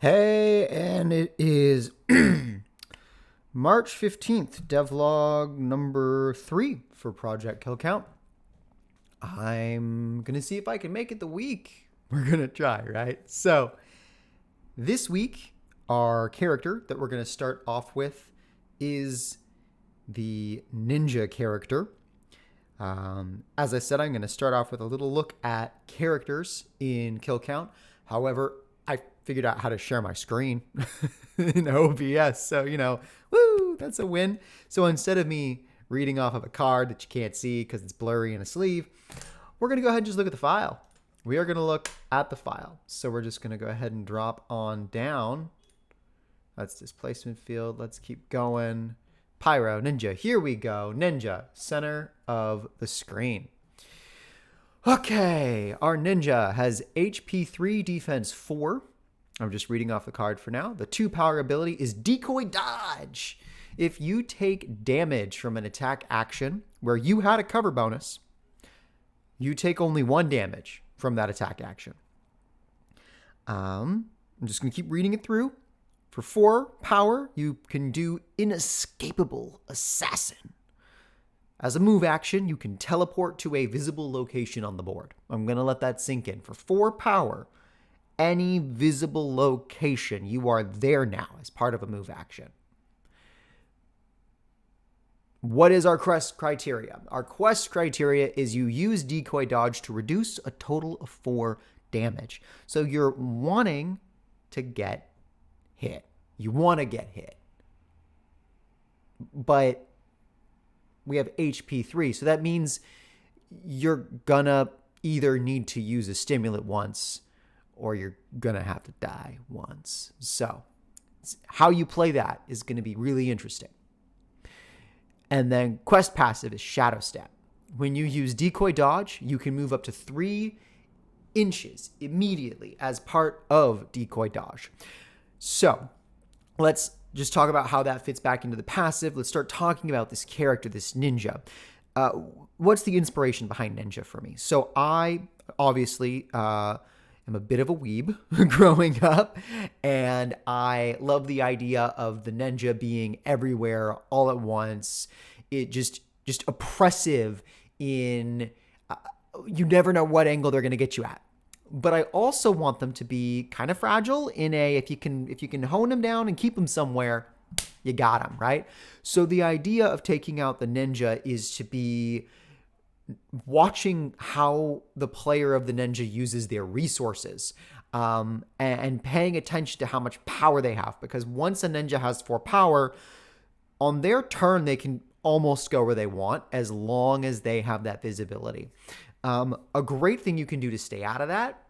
Hey, and it is March 15th, Devlog number 3 for Project Kill Count. I'm going to see if I can make it the week. We're going to try, right? So, this week, our character that we're going to start off with is the ninja character. As I said, I'm going to start off with a little look at characters in Kill Count. However, I figured out how to share my screen in OBS. So, woo, that's a win. So instead of me reading off of a card that you can't see because it's blurry in a sleeve, we're going to go ahead and just look at the file. We are going to look at the file. So we're just going to go ahead and drop on down. That's displacement field. Let's keep going. Pyro, ninja, here we go. Ninja, center of the screen. Okay, our ninja has HP 3, defense 4. I'm just reading off the card for now. The 2 power ability is decoy dodge. If you take damage from an attack action where you had a cover bonus, you take only 1 damage from that attack action. I'm just going to keep reading it through. For 4 power, you can do Inescapable Assassin. As a move action, you can teleport to a visible location on the board. I'm going to let that sink in. For 4 power, any visible location, you are there now as part of a move action. What is our quest criteria? Our quest criteria is you use decoy dodge to reduce a total of 4 damage. So you're wanting to get hit. You want to get hit. But we have HP 3, so that means you're gonna either need to use a stimulant once or you're gonna have to die once. So how you play that is gonna be really interesting. And then quest passive is Shadow Step. When you use decoy dodge, you can move up to 3 inches immediately as part of decoy dodge. So let's just talk about how that fits back into the passive. Let's start talking about this character, this ninja. What's the inspiration behind ninja for me? So I obviously am a bit of a weeb growing up, and I love the idea of the ninja being everywhere all at once. It just oppressive in you never know what angle they're going to get you at. But I also want them to be kind of fragile in a, if you can hone them down and keep them somewhere, you got them, right? So the idea of taking out the ninja is to be watching how the player of the ninja uses their resources, and paying attention to how much power they have. Because once a ninja has 4 power, on their turn, they can almost go where they want as long as they have that visibility. A great thing you can do to stay out of that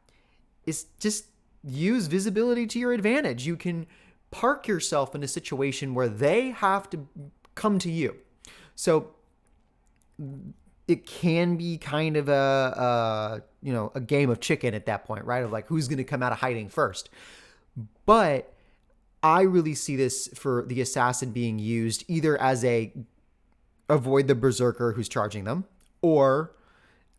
is just use visibility to your advantage. You can park yourself in a situation where they have to come to you. So it can be kind of a game of chicken at that point, right? Of like, who's going to come out of hiding first. But I really see this for the assassin being used either as a avoid the berserker who's charging them, or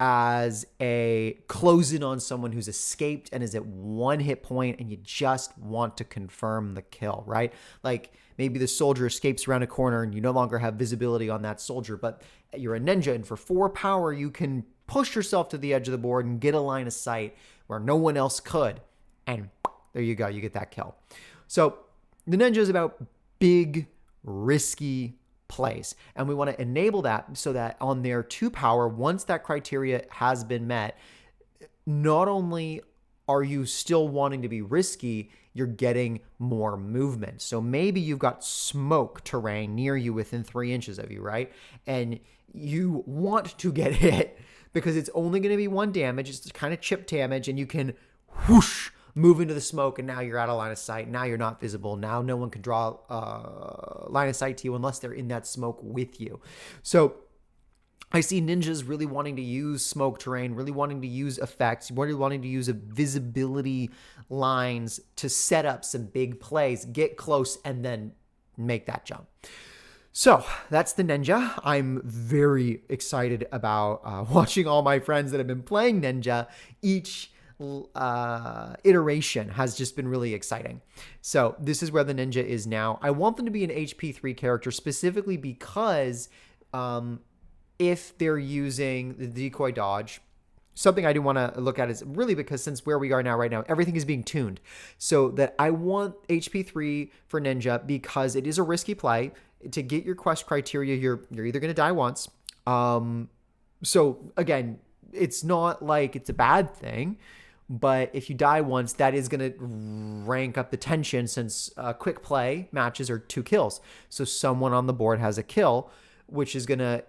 as a close in on someone who's escaped and is at 1 hit point and you just want to confirm the kill, right? Like maybe the soldier escapes around a corner and you no longer have visibility on that soldier, but you're a ninja, and for 4 power, you can push yourself to the edge of the board and get a line of sight where no one else could. And there you go, you get that kill. So the ninja is about big, risky plays, and we want to enable that so that on their 2 power, once that criteria has been met, not only are you still wanting to be risky, you're getting more movement. So maybe you've got smoke terrain near you within 3 inches of you, right? And you want to get hit because it's only going to be 1 damage. It's kind of chip damage, and you can whoosh move into the smoke, and now you're out of line of sight. Now you're not visible. Now no one can draw line of sight to you unless they're in that smoke with you. So I see ninjas really wanting to use smoke terrain, really wanting to use effects, really wanting to use a visibility lines to set up some big plays, get close, and then make that jump. So that's the ninja. I'm very excited about watching all my friends that have been playing ninja each iteration has just been really exciting. So this is where the ninja is now. I want them to be an HP3 character specifically because if they're using the decoy dodge, something I do want to look at is really because since where we are now, right now, everything is being tuned. So that I want HP3 for ninja because it is a risky play. To get your quest criteria, you're either going to die once. So again, it's not like it's a bad thing, but if you die once, that is going to rank up the tension since quick play matches are 2 kills. So someone on the board has a kill, which is going to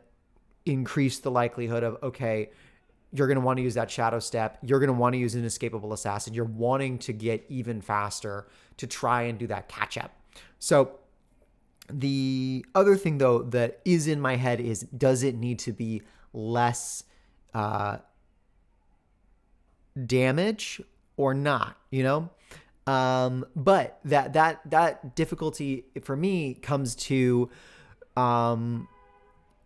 increase the likelihood of, okay, you're going to want to use that shadow step. You're going to want to use an escapable assassin. You're wanting to get even faster to try and do that catch up. So the other thing, though, that is in my head is, does it need to be less damage or not? But that difficulty for me comes to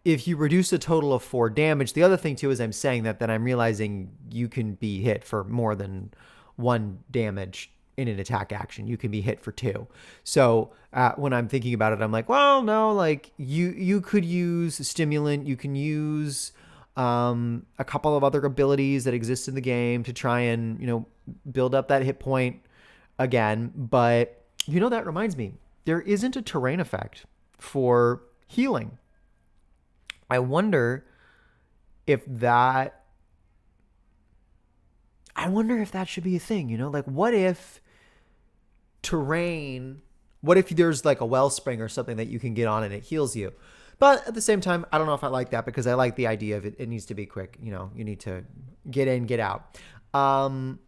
if you reduce a total of 4 damage. The other thing too is I'm saying that I'm realizing you can be hit for more than 1 damage in an attack action. You can be hit for 2. So when I'm thinking about it, I'm like, well, no, like you could use a stimulant. You can use a couple of other abilities that exist in the game to try and, build up that hit point again. But, that reminds me, there isn't a terrain effect for healing. I wonder if that should be a thing, like what if there's like a wellspring or something that you can get on and it heals you? But at the same time, I don't know if I like that because I like the idea of it needs to be quick. You need to get in, get out, and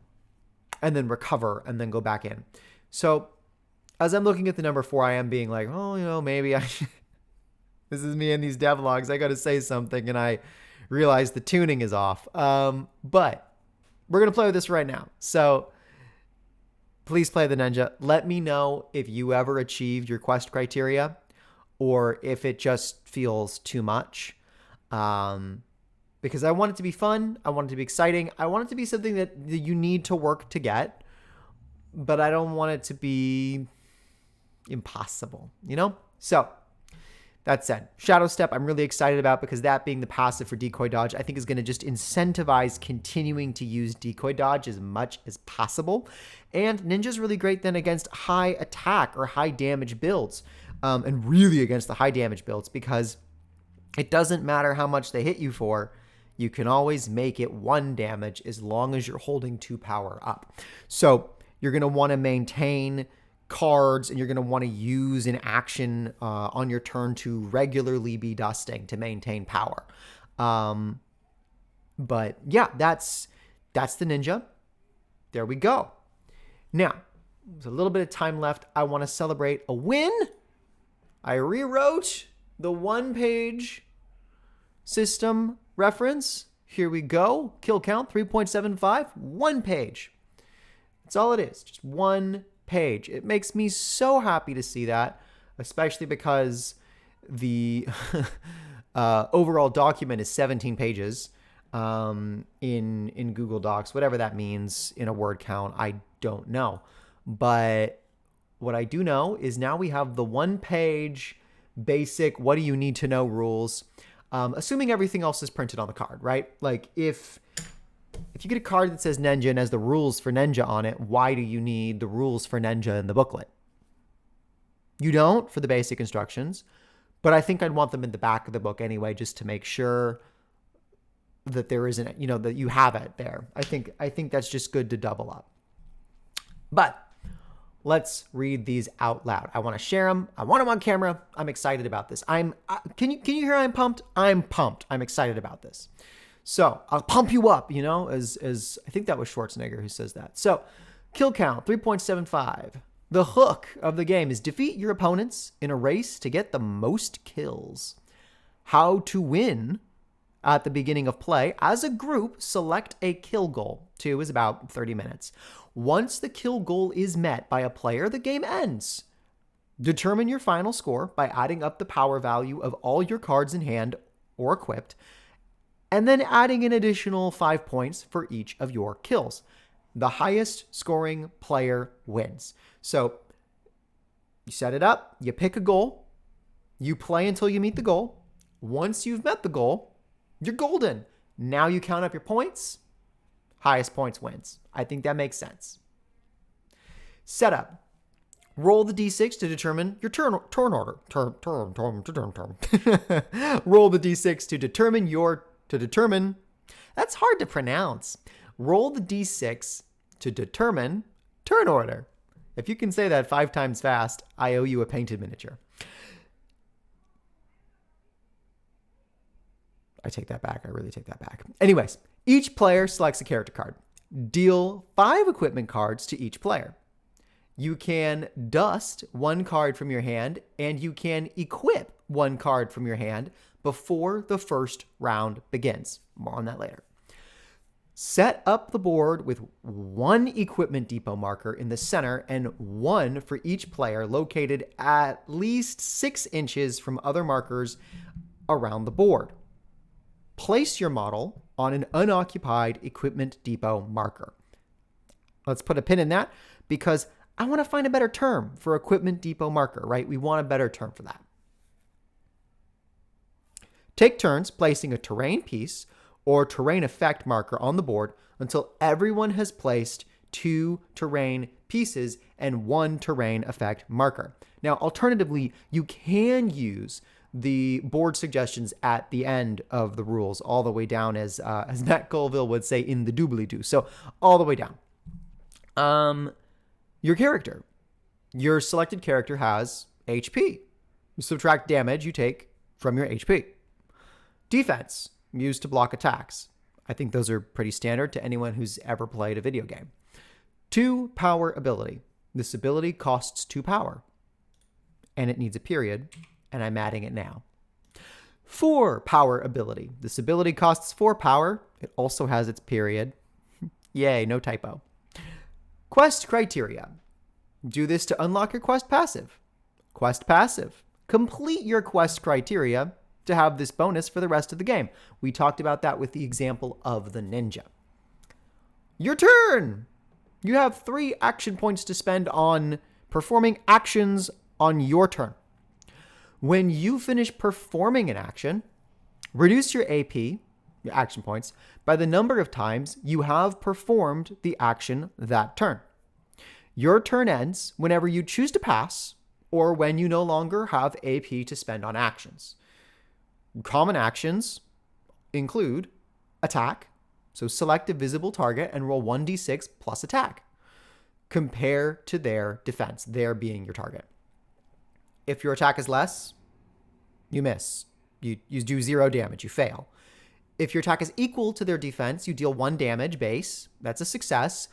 then recover and then go back in. So as I'm looking at the number 4, I am being like, oh, maybe I should. This is me in these devlogs. I got to say something, and I realize the tuning is off. But we're going to play with this right now. So please play the ninja. Let me know if you ever achieved your quest criteria or if it just feels too much. Because I want it to be fun. I want it to be exciting. I want it to be something that you need to work to get. But I don't want it to be impossible, So that said, Shadow Step I'm really excited about because that being the passive for Decoy Dodge, I think is going to just incentivize continuing to use Decoy Dodge as much as possible. And Ninja's really great then against high attack or high damage builds, and really against the high damage builds because it doesn't matter how much they hit you for. You can always make it 1 damage as long as you're holding 2 power up. So you're going to want to maintain cards and you're going to want to use an action on your turn to regularly be dusting to maintain power. But yeah, that's the ninja. There we go. Now, there's a little bit of time left. I want to celebrate a win. I rewrote the 1-page system reference. Here we go. Kill count 3.75, 1 page. That's all it is. Just 1 page. It makes me so happy to see that, especially because the overall document is 17 pages in Google Docs, whatever that means in a word count. I don't know. But what I do know is now we have the 1-page basic what do you need to know rules, assuming everything else is printed on the card, right? Like if you get a card that says Ninja and has the rules for Ninja on it, why do you need the rules for Ninja in the booklet? You don't for the basic instructions, but I think I'd want them in the back of the book anyway, just to make sure that there isn't, that you have it there. I think that's just good to double up. But let's read these out loud. I want to share them. I want them on camera. I'm excited about this. Can you hear I'm pumped? I'm pumped. I'm excited about this. So I'll pump you up, as I think that was Schwarzenegger who says that. So kill count 3.75. The hook of the game is defeat your opponents in a race to get the most kills. How to win at the beginning of play. As a group, select a kill goal. 2 is about 30 minutes. Once the kill goal is met by a player, the game ends. Determine your final score by adding up the power value of all your cards in hand or equipped, and then adding an additional 5 points for each of your kills. The highest scoring player wins. So you set it up, you pick a goal, you play until you meet the goal. Once you've met the goal, you're golden. Now you count up your points. Highest points wins. I think that makes sense. Setup. Roll the d6 to determine your turn order. Roll the d6 to determine. That's hard to pronounce. Roll the d6 to determine turn order. If you can say that 5 times fast, I owe you a painted miniature. I take that back. I really take that back. Anyways, each player selects a character card. Deal 5 equipment cards to each player. You can dust 1 card from your hand, and you can equip 1 card from your hand before the first round begins. More on that later. Set up the board with 1 equipment depot marker in the center and 1 for each player located at least 6 inches from other markers around the board. Place your model on an unoccupied equipment depot marker. Let's put a pin in that because I want to find a better term for equipment depot marker, right? We want a better term for that. Take turns placing a terrain piece or terrain effect marker on the board until everyone has placed 2 terrain pieces and 1 terrain effect marker. Now, alternatively, you can use the board suggestions at the end of the rules, all the way down as Matt Colville would say in the doobly-doo. So all the way down. Your character. Your selected character has HP. Subtract damage you take from your HP. Defense. Used to block attacks. I think those are pretty standard to anyone who's ever played a video game. 2 power ability. This ability costs 2 power. And it needs a period, and I'm adding it now. 4 power ability. This ability costs 4 power. It also has its period. Yay, no typo. Quest criteria. Do this to unlock your quest passive. Quest passive. Complete your quest criteria to have this bonus for the rest of the game. We talked about that with the example of the ninja. Your turn. You have 3 action points to spend on performing actions on your turn. When you finish performing an action, reduce your AP, your action points, by the number of times you have performed the action that turn. Your turn ends whenever you choose to pass or when you no longer have AP to spend on actions. Common actions include attack, so select a visible target and roll 1d6 plus attack. Compare to their defense, their being your target. If your attack is less, you miss. You do 0 damage, you fail. If your attack is equal to their defense, you deal 1 damage base. That's a success.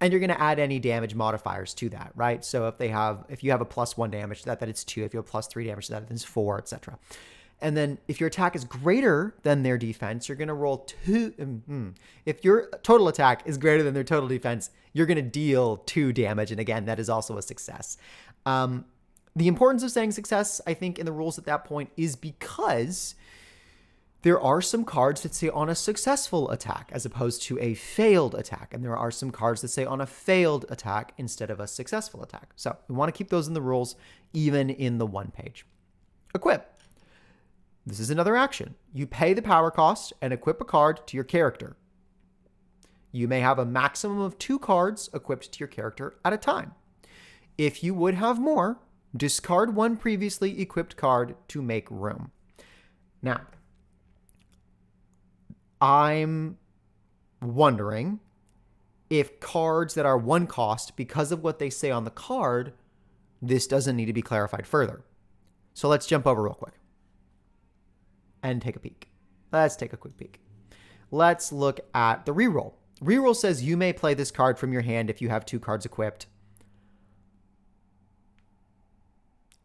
And you're going to add any damage modifiers to that, right? So if you have a +1 damage to that, then it's 2. If you have +3 damage to that, then it's 4, etc. And then if your attack is greater than their defense, you're going to roll 2. If your total attack is greater than their total defense, you're going to deal 2 damage. And again, that is also a success. The importance of saying success, I think, in the rules at that point is because there are some cards that say on a successful attack as opposed to a failed attack. And there are some cards that say on a failed attack instead of a successful attack. So we want to keep those in the rules, even in the 1 page. Equip. This is another action. You pay the power cost and equip a card to your character. You may have a maximum of 2 cards equipped to your character at a time. If you would have more, discard 1 previously equipped card to make room. Now, I'm wondering if cards that are 1 cost, because of what they say on the card, this doesn't need to be clarified further. So let's jump over real quick and take a peek. Let's take a quick peek. Let's look at the reroll. Reroll says you may play this card from your hand if you have 2 cards equipped,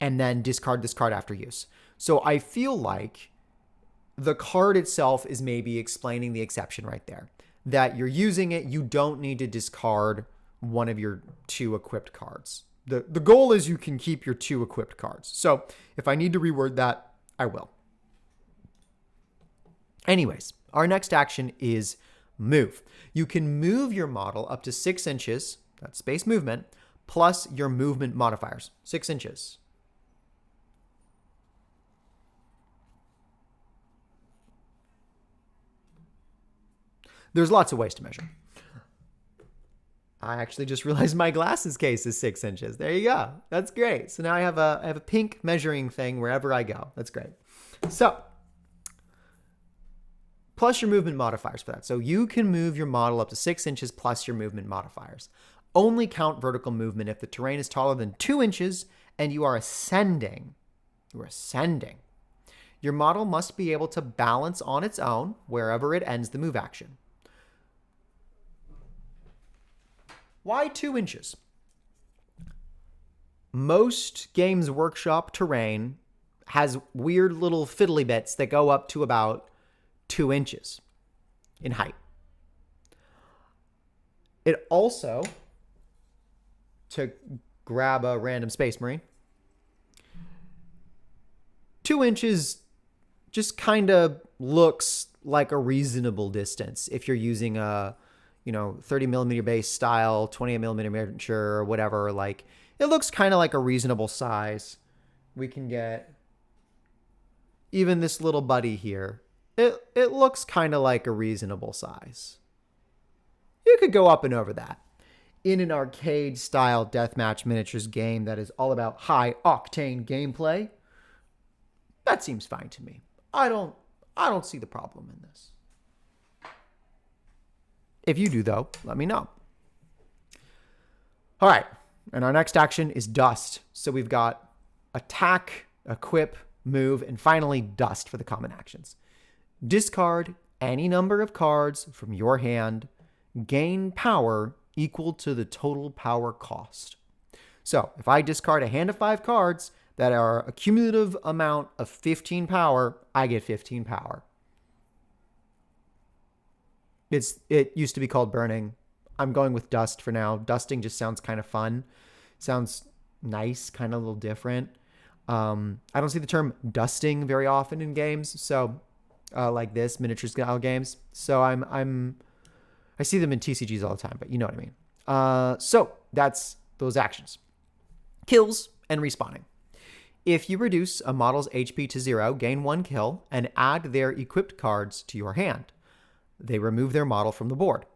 and then discard this card after use. So I feel like the card itself is maybe explaining the exception right there. That you're using it, you don't need to discard one of your 2 equipped cards. The goal is you can keep your 2 equipped cards. So if I need to reword that, I will. Anyways, our next action is move. You can move your model up to 6 inches, that's space movement, plus your movement modifiers, 6 inches. There's lots of ways to measure. I actually just realized my glasses case is 6 inches. There you go. That's great. So now I have a pink measuring thing wherever I go. That's great. So, plus your movement modifiers for that. So you can move your model up to 6 inches plus your movement modifiers. Only count vertical movement if the terrain is taller than 2 inches and you are ascending. You're ascending. Your model must be able to balance on its own wherever it ends the move action. Why 2 inches? Most Games Workshop terrain has weird little fiddly bits that go up to about 2 inches in height. It also, to grab a random Space Marine, 2 inches just kind of looks like a reasonable distance if you're using a 30 millimeter base style, 28 millimeter miniature, or whatever. Like, it looks kind of like a reasonable size. We can get even this little buddy here. It looks kind of like a reasonable size. You could go up and over that. In an arcade style deathmatch miniatures game that is all about high octane gameplay, that seems fine to me. I don't see the problem in this. If you do, though, let me know. All right, and our next action is dust. So we've got attack, equip, move, and finally dust for the common actions. Discard any number of cards from your hand. Gain power equal to the total power cost. So if I discard a hand of 5 cards that are a cumulative amount of 15 power, I get 15 power. It used to be called burning. I'm going with dust for now. Dusting just sounds kind of fun. Sounds nice, kind of a little different. I don't see the term dusting very often in games. So like this, miniature style games. So I see them in TCGs all the time, but you know what I mean. So that's those actions. Kills and respawning. If you reduce a model's HP to 0, gain 1 kill, and add their equipped cards to your hand, they remove their model from the board.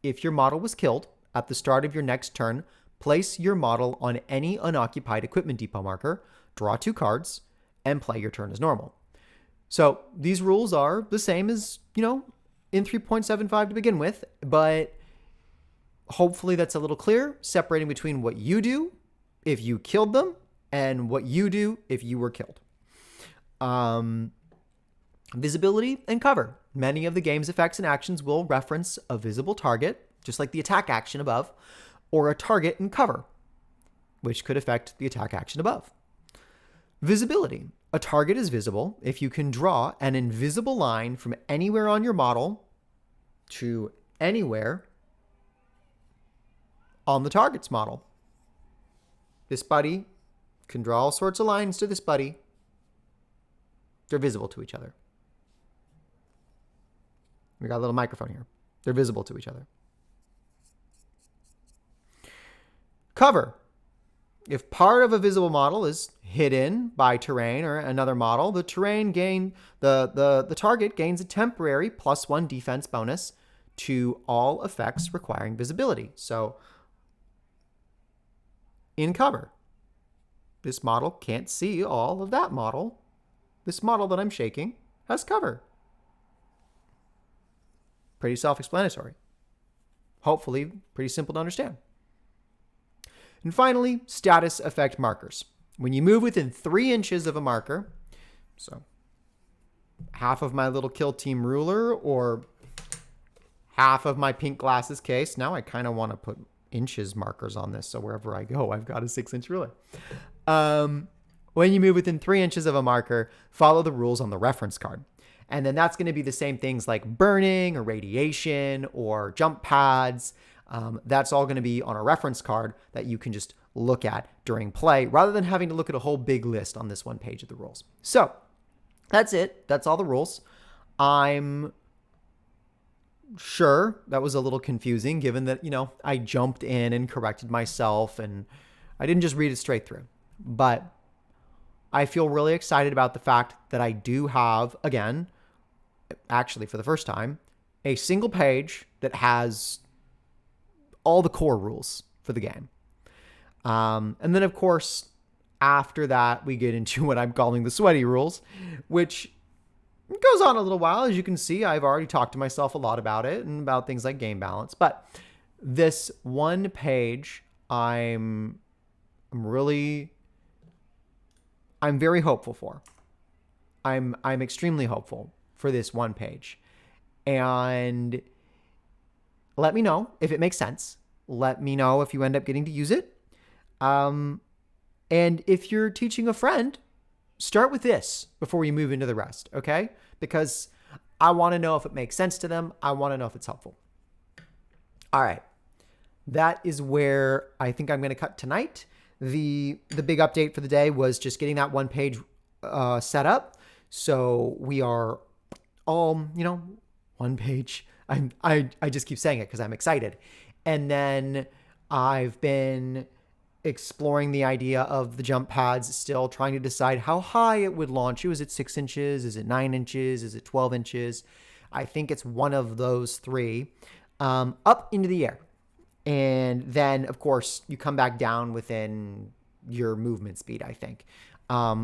If your model was killed, at the start of your next turn, place your model on any unoccupied equipment depot marker, draw 2 cards, and play your turn as normal. So these rules are the same as, in 3.75 to begin with, but hopefully that's a little clearer, separating between what you do if you killed them and what you do if you were killed. Visibility and cover. Many of the game's effects and actions will reference a visible target, just like the attack action above, or a target and cover, which could affect the attack action above. Visibility. A target is visible if you can draw an invisible line from anywhere on your model to anywhere on the target's model. This buddy can draw all sorts of lines to this buddy. They're visible to each other. We got a little microphone here. They're visible to each other. Cover. If part of a visible model is hidden by terrain or another model, the target gains a temporary +1 defense bonus to all effects requiring visibility. So, in cover, this model can't see all of that model. This model that I'm shaking has cover. Pretty self-explanatory. Hopefully, pretty simple to understand. And finally, status effect markers. When you move within 3 inches of a marker, so half of my little kill team ruler or half of my pink glasses case. Now I kind of want to put inches markers on this, so wherever I go, I've got a 6-inch ruler. When you move within 3 inches of a marker, follow the rules on the reference card. And then that's going to be the same things like burning or radiation or jump pads. That's all going to be on a reference card that you can just look at during play rather than having to look at a whole big list on this one page of the rules. So that's it. That's all the rules. I'm Sure, that was a little confusing given that, I jumped in and corrected myself and I didn't just read it straight through. But I feel really excited about the fact that I do have, again, actually for the first time, a single page that has all the core rules for the game. And then, of course, after that, we get into what I'm calling the sweaty rules, which goes on a little while. As you can see, I've already talked to myself a lot about it and about things like game balance. But this one page, I'm very hopeful for. I'm extremely hopeful for this one page. And let me know if it makes sense. Let me know if you end up getting to use it. And if you're teaching a friend, start with this before you move into the rest, okay? Because I want to know if it makes sense to them. I want to know if it's helpful. All right. That is where I think I'm going to cut tonight. The big update for the day was just getting that one page set up. So we are all, one page. I just keep saying it because I'm excited. And then I've been exploring the idea of the jump pads, still trying to decide how high it would launch you. Is it 6 inches? Is it 9 inches? Is it 12 inches? I think it's one of those three, up into the air. And then, of course, you come back down within your movement speed, I think.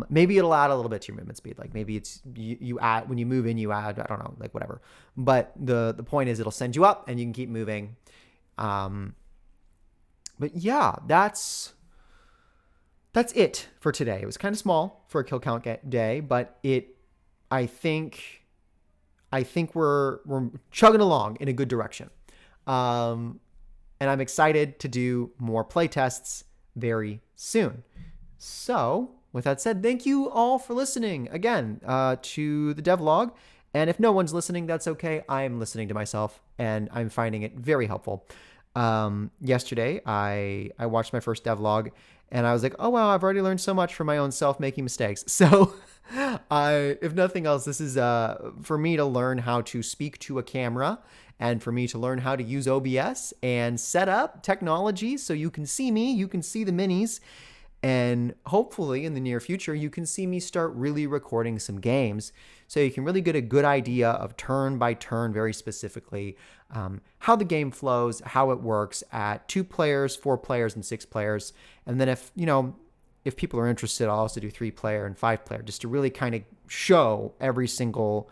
Maybe it'll add a little bit to your movement speed. Like maybe it's you add, when you move in, you add, I don't know, like whatever. But the point is it'll send you up and you can keep moving. But yeah, that's it for today. It was kind of small for a kill count day, but I think we're chugging along in a good direction. And I'm excited to do more playtests very soon. So with that said, thank you all for listening again to the Devlog. And if no one's listening, that's okay. I'm listening to myself and I'm finding it very helpful. Yesterday, I watched my first devlog and I was like, oh, wow, I've already learned so much from my own self making mistakes. So if nothing else, this is for me to learn how to speak to a camera and for me to learn how to use OBS and set up technology so you can see me, you can see the minis. And hopefully in the near future, you can see me start really recording some games so you can really get a good idea of turn by turn, very specifically, how the game flows, how it works at 2 players, 4 players, and 6 players. And then if people are interested, I'll also do 3-player and 5-player just to really kind of show every single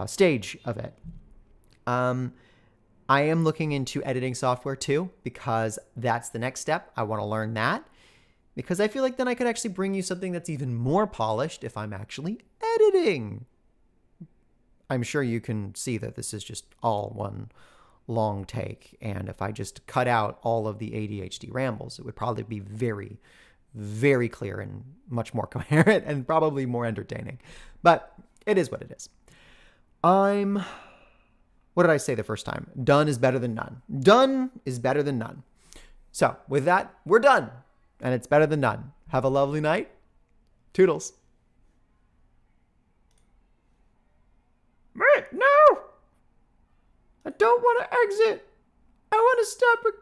stage of it. I am looking into editing software too, because that's the next step. I want to learn that. Because I feel like then I could actually bring you something that's even more polished if I'm actually editing. I'm sure you can see that this is just all one long take. And if I just cut out all of the ADHD rambles, it would probably be very, very clear and much more coherent and probably more entertaining. But it is what it is. What did I say the first time? Done is better than none. Done is better than none. So with that, we're done. And it's better than none. Have a lovely night. Toodles. No! I don't want to exit. I want to stop recording.